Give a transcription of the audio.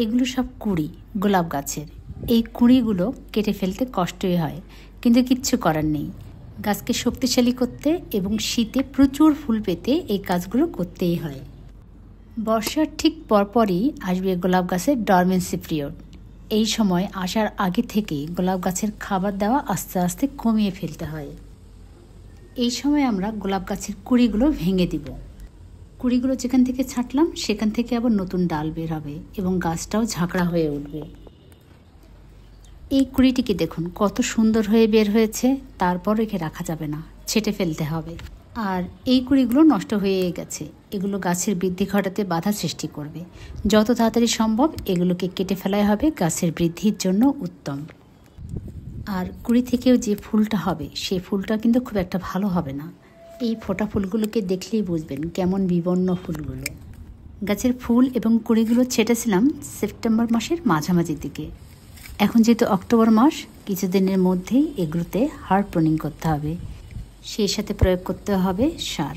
এগুলো সব কুঁড়ি গোলাপ গাছের। এই কুঁড়িগুলো কেটে ফেলতে কষ্টই হয়, কিন্তু কিচ্ছু করার নেই। গাছকে শক্তিশালী করতে এবং শীতে প্রচুর ফুল পেতে এই কাজগুলো করতেই হয়। বর্ষার ঠিক পরপরই আসবে গোলাপ গাছের ডরমেন্সি পিরিয়ড। এই সময় আসার আগে থেকেই গোলাপ গাছের খাবার দেওয়া আস্তে আস্তে কমিয়ে ফেলতে হয়। এই সময় আমরা গোলাপ গাছের কুঁড়িগুলো ভেঙে দিব। কুঁড়িগুলো যেখান থেকে ছাঁটলাম সেখান থেকে আবার নতুন ডাল বের হবে এবং গাছটাও ঝাঁকড়া হয়ে উঠবে। এই কুঁড়িটিকে দেখুন কত সুন্দর হয়ে বের হয়েছে, তারপর রেখে রাখা যাবে না, ছেঁটে ফেলতে হবে। আর এই কুঁড়িগুলো নষ্ট হয়ে গেছে, এগুলো গাছের বৃদ্ধি ঘটাতে বাধা সৃষ্টি করবে। যত তাড়াতাড়ি সম্ভব এগুলোকে কেটে ফেলাই হবে, গাছের বৃদ্ধির জন্য উত্তম। আর কুঁড়ি থেকেও যে ফুলটা হবে সেই ফুলটা কিন্তু খুব একটা ভালো হবে না। এই ফোটা ফুলগুলোকে দেখলেই বুঝবেন কেমন বিবর্ণ ফুলগুলো। গাছের ফুল এবং কুঁড়িগুলো ছেটেছিলাম সেপ্টেম্বর মাসের মাঝামাঝির দিকে। এখন যেহেতু অক্টোবর মাস, কিছুদিনের মধ্যেই এগুলোতে হার্ড প্রুনিং করতে হবে, সেই সাথে প্রয়োগ করতে হবে সার।